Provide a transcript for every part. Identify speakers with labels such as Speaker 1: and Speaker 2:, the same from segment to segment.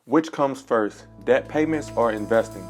Speaker 1: Which comes first, debt payments or investing?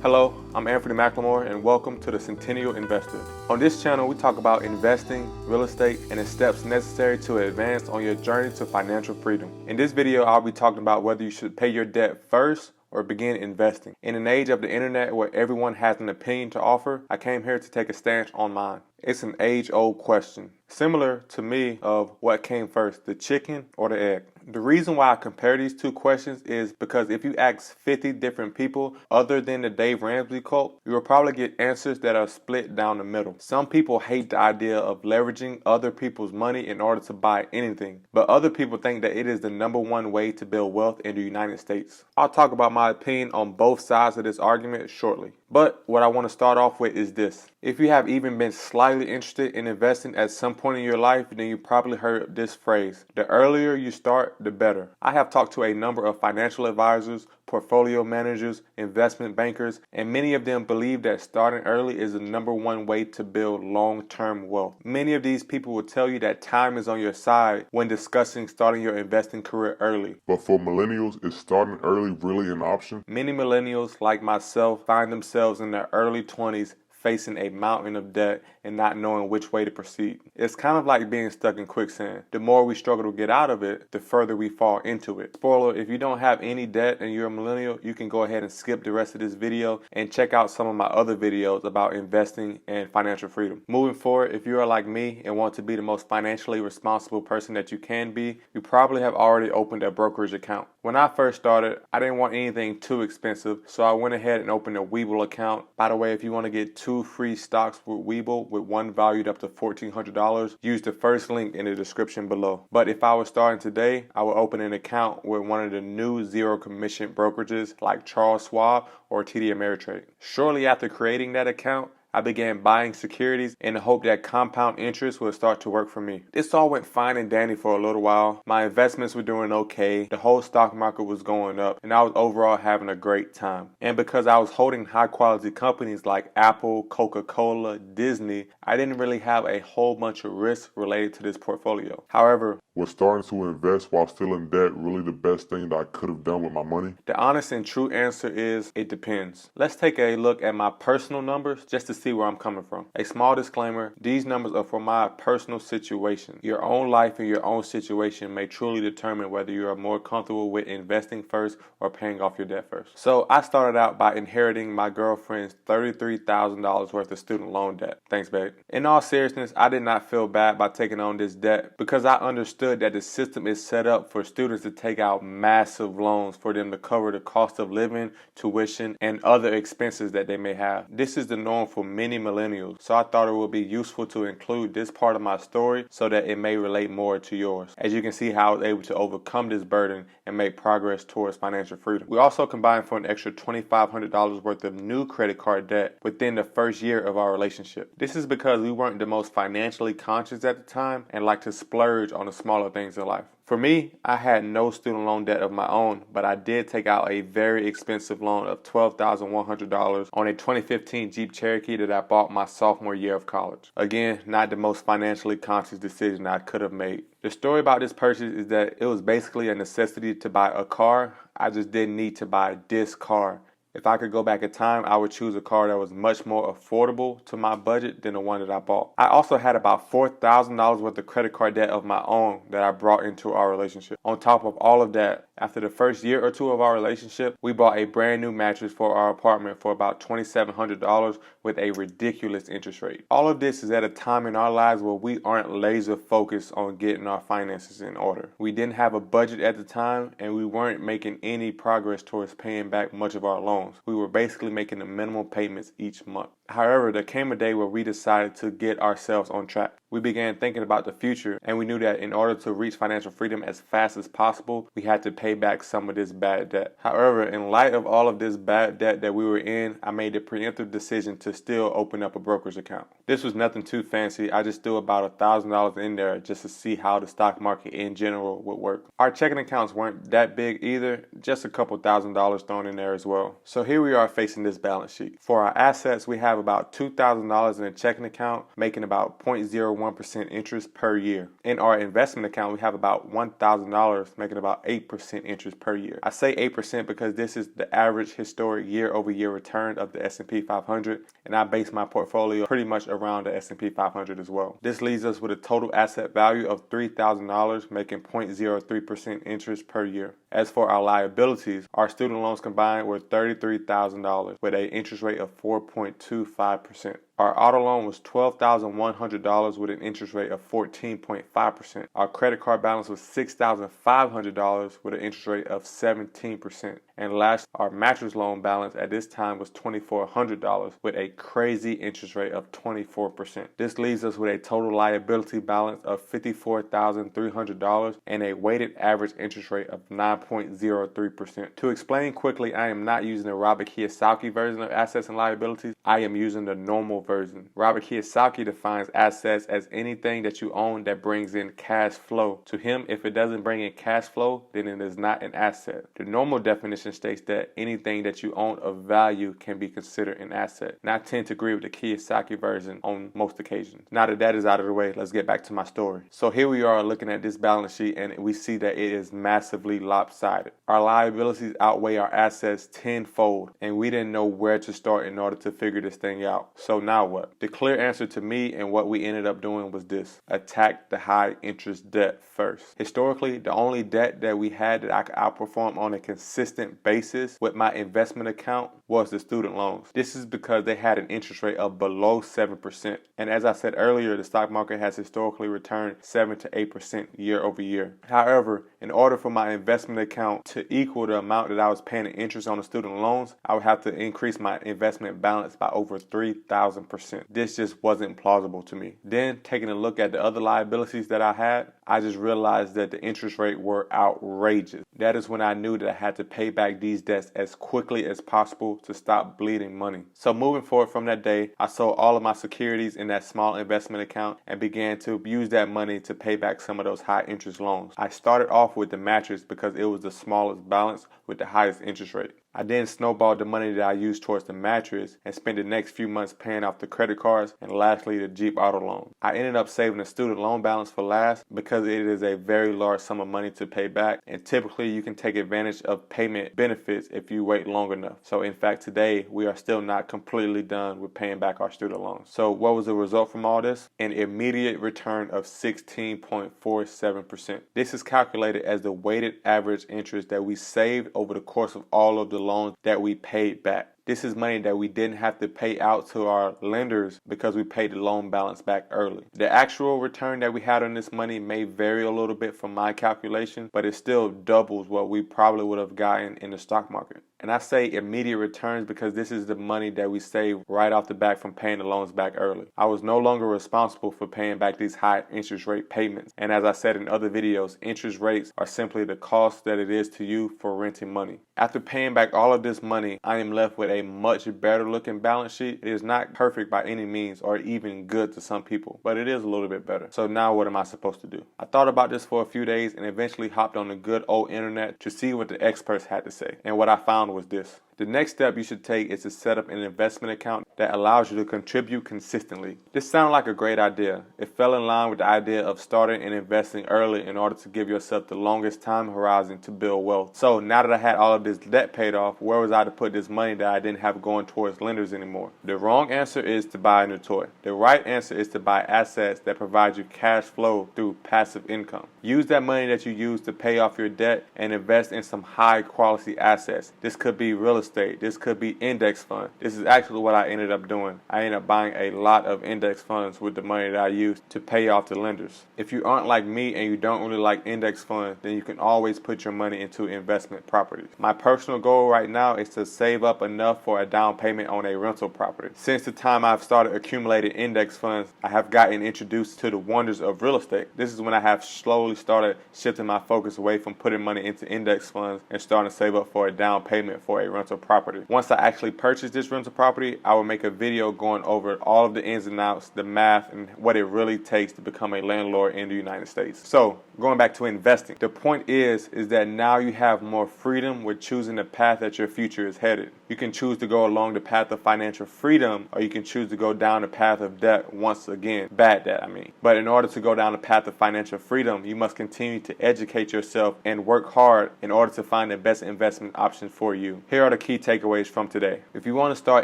Speaker 1: Hello, I'm Anthony McLemore and welcome to the Centennial Investor. On this channel, we talk about investing, real estate, and the steps necessary to advance on your journey to financial freedom. In this video, I'll be talking about whether you should pay your debt first or begin investing. In an age of the internet where everyone has an opinion to offer, I came here to take a stance on mine. It's an age-old question, similar to me of what came first, the chicken or the egg. The reason why I compare these two questions is because if you ask 50 different people other than the Dave Ramsey cult, you will probably get answers that are split down the middle. Some people hate the idea of leveraging other people's money in order to buy anything, but other people think that it is the #1 way to build wealth in the United States. I'll talk about my opinion on both sides of this argument shortly. But what I want to start off with is this. If you have even been slightly interested in investing at some point in your life, then you probably heard this phrase: the earlier you start, the better. I have talked to a number of financial advisors, portfolio managers, investment bankers, and many of them believe that starting early is the #1 way to build long-term wealth. Many of these people will tell you that time is on your side when discussing starting your investing career early.
Speaker 2: But for millennials, is starting early really an option?
Speaker 1: Many millennials, like myself, find themselves in their early 20s facing a mountain of debt and not knowing which way to proceed. It's kind of like being stuck in quicksand. The more we struggle to get out of it, the further we fall into it. Spoiler, if you don't have any debt and you're a millennial, you can go ahead and skip the rest of this video and check out some of my other videos about investing and financial freedom. Moving forward, if you are like me and want to be the most financially responsible person that you can be, you probably have already opened a brokerage account. When I first started, I didn't want anything too expensive, so I went ahead and opened a WeBull account. By the way, if you want to get 2 free stocks with WeBull with one valued up to $1,400, use the first link in the description below. But if I was starting today, I would open an account with one of the new zero commission brokerages like Charles Schwab or TD Ameritrade. Shortly after creating that account, I began buying securities in the hope that compound interest would start to work for me. This all went fine and dandy for a little while. My investments were doing okay, the whole stock market was going up, and I was overall having a great time. And because I was holding high quality companies like Apple, Coca-Cola, Disney, I didn't really have a whole bunch of risks related to this portfolio. However,
Speaker 2: was starting to invest while still in debt really the best thing that I could have done with my money?
Speaker 1: The honest and true answer is it depends. Let's take a look at my personal numbers just to see where I'm coming from. A small disclaimer, these numbers are for my personal situation. Your own life and your own situation may truly determine whether you are more comfortable with investing first or paying off your debt first. So I started out by inheriting my girlfriend's $33,000 worth of student loan debt. Thanks, babe. In all seriousness, I did not feel bad by taking on this debt because I understood that the system is set up for students to take out massive loans for them to cover the cost of living, tuition, and other expenses that they may have. This is the norm for many millennials, so I thought it would be useful to include this part of my story so that it may relate more to yours. As you can see how I was able to overcome this burden and make progress towards financial freedom. We also combined for an extra $2,500 worth of new credit card debt within the first year of our relationship. This is because we weren't the most financially conscious at the time and like to splurge on the smaller things in life. For me, I had no student loan debt of my own, but I did take out a very expensive loan of $12,100 on a 2015 Jeep Cherokee that I bought my sophomore year of college. Again, not the most financially conscious decision I could have made. The story about this purchase is that it was basically a necessity to buy a car. I just didn't need to buy this car. If I could go back in time, I would choose a car that was much more affordable to my budget than the one that I bought. I also had about $4,000 worth of credit card debt of my own that I brought into our relationship. On top of all of that, after the first year or two of our relationship, we bought a brand new mattress for our apartment for about $2,700 with a ridiculous interest rate. All of this is at a time in our lives where we aren't laser focused on getting our finances in order. We didn't have a budget at the time and we weren't making any progress towards paying back much of our loans. We were basically making the minimum payments each month. However, there came a day where we decided to get ourselves on track. We began thinking about the future, and we knew that in order to reach financial freedom as fast as possible, we had to pay back some of this bad debt. However, in light of all of this bad debt that we were in, I made the preemptive decision to still open up a brokerage account. This was nothing too fancy. I just threw about $1,000 in there just to see how the stock market in general would work. Our checking accounts weren't that big either, just a couple $1,000s thrown in there as well. So here we are facing this balance sheet. For our assets, we have have about $2,000 in a checking account, making about 0.01% interest per year. In our investment account, we have about $1,000, making about 8% interest per year. I say 8% because this is the average historic year-over-year return of the S&P 500, and I base my portfolio pretty much around the S&P 500 as well. This leaves us with a total asset value of $3,000, making 0.03% interest per year. As for our liabilities, our student loans combined were $33,000 with an interest rate of 4.25%. Our auto loan was $12,100 with an interest rate of 14.5%. Our credit card balance was $6,500 with an interest rate of 17%. And last, our mattress loan balance at this time was $2,400 with a crazy interest rate of 24%. This leaves us with a total liability balance of $54,300 and a weighted average interest rate of 9.03%. To explain quickly, I am not using the Robert Kiyosaki version of assets and liabilities. I am using the normal version. Robert Kiyosaki defines assets as anything that you own that brings in cash flow. To him, if it doesn't bring in cash flow, then it is not an asset. The normal definition states that anything that you own of value can be considered an asset. And I tend to agree with the Kiyosaki version on most occasions. Now that that is out of the way, let's get back to my story. So here we are looking at this balance sheet, and we see that it is massively lopsided. Our liabilities outweigh our assets tenfold, and we didn't know where to start in order to figure this thing out. So now what? The clear answer to me and what we ended up doing was this: attack the high interest debt first. Historically, the only debt that we had that I could outperform on a consistent basis with my investment account was the student loans. This is because they had an interest rate of below 7%. And as I said earlier, the stock market has historically returned 7 to 8% year over year. However, in order for my investment account to equal the amount that I was paying in interest on the student loans, I would have to increase my investment balance by over 3,000%. This just wasn't plausible to me. Then, taking a look at the other liabilities that I had, I just realized that the interest rate were outrageous. That is when I knew that I had to pay back these debts as quickly as possible to stop bleeding money. So moving forward from that day, I sold all of my securities in that small investment account and began to use that money to pay back some of those high interest loans. I started off with the mattress because it was the smallest balance with the highest interest rate. I then snowballed the money that I used towards the mattress and spent the next few months paying off the credit cards and lastly the Jeep auto loan. I ended up saving the student loan balance for last because it is a very large sum of money to pay back, and typically you can take advantage of payment benefits if you wait long enough. So in fact, today we are still not completely done with paying back our student loans. So what was the result from all this? An immediate return of 16.47%. This is calculated as the weighted average interest that we saved over the course of all of the loans that we paid back. This is money that we didn't have to pay out to our lenders because we paid the loan balance back early. The actual return that we had on this money may vary a little bit from my calculation, but it still doubles what we probably would have gotten in the stock market. And I say immediate returns because this is the money that we saved right off the bat from paying the loans back early. I was no longer responsible for paying back these high interest rate payments. And as I said in other videos, interest rates are simply the cost that it is to you for renting money. After paying back all of this money, I am left with a much better looking balance sheet. It is not perfect by any means or even good to some people, but it is a little bit better. So now what am I supposed to do? I thought about this for a few days and eventually hopped on the good old internet to see what the experts had to say. And what I found was this: the next step you should take is to set up an investment account that allows you to contribute consistently. This sounded like a great idea. It fell in line with the idea of starting and investing early in order to give yourself the longest time horizon to build wealth. So now that I had all of this debt paid off, where was I to put this money that I didn't have going towards lenders anymore? The wrong answer is to buy a new toy. The right answer is to buy assets that provide you cash flow through passive income. Use that money that you use to pay off your debt and invest in some high quality assets. This could be real estate. This could be index fund. This is actually what I ended up doing. I ended up buying a lot of index funds with the money that I used to pay off the lenders. If you aren't like me and you don't really like index funds, then you can always put your money into investment properties. My personal goal right now is to save up enough for a down payment on a rental property. Since the time I've started accumulating index funds, I have gotten introduced to the wonders of real estate. This is when I have slowly started shifting my focus away from putting money into index funds and starting to save up for a down payment for a rental property. Once I actually purchase this rental property, I will make a video going over all of the ins and outs, the math, and what it really takes to become a landlord in the United States. So, going back to investing, the point is that now you have more freedom with choosing the path that your future is headed. You can choose to go along the path of financial freedom, or you can choose to go down the path of debt. Once again, bad debt, I mean. But in order to go down the path of financial freedom, you must continue to educate yourself and work hard in order to find the best investment option for you. Here are the key takeaways from today. If you want to start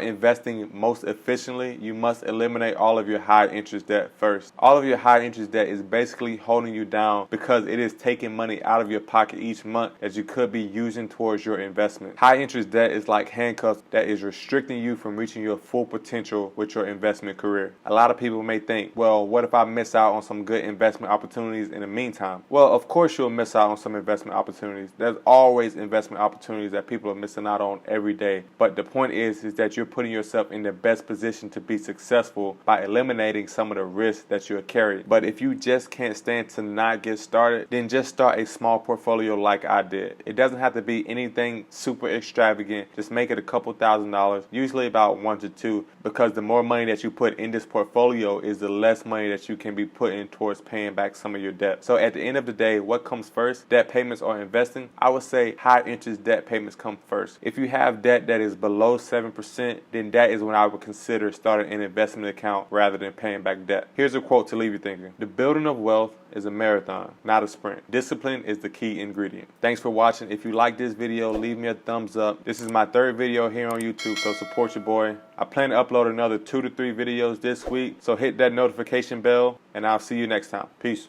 Speaker 1: investing most efficiently, you must eliminate all of your high interest debt first. All of your high interest debt is basically holding you down because it is taking money out of your pocket each month that you could be using towards your investment. High interest debt is like handcuffs that is restricting you from reaching your full potential with your investment career. A lot of people may think, well, what if I miss out on some good investment opportunities in the meantime? Well, of course you'll miss out on some investment opportunities. There's always investment opportunities that people are missing out on every day. But the point is that you're putting yourself in the best position to be successful by eliminating some of the risks that you're carrying. But if you just can't stand to not get started, then just start a small portfolio like I did. It doesn't have to be anything super extravagant. Just make it a couple $1,000s, usually about 1 to 2, because the more money that you put in this portfolio is the less money that you can be putting towards paying back some of your debt. So at the end of the day, what comes first? Debt payments or investing? I would say high interest debt payments come first. If you have debt that is below 7%, then that is when I would consider starting an investment account rather than paying back debt. Here's a quote to leave you thinking. The building of wealth is a marathon, not a sprint. Discipline is the key ingredient. Thanks for watching. If you like this video, leave me a thumbs up. This is my 3rd video here on YouTube, so support your boy. I plan to upload another 2 to 3 videos this week, so hit that notification bell, and I'll see you next time. Peace.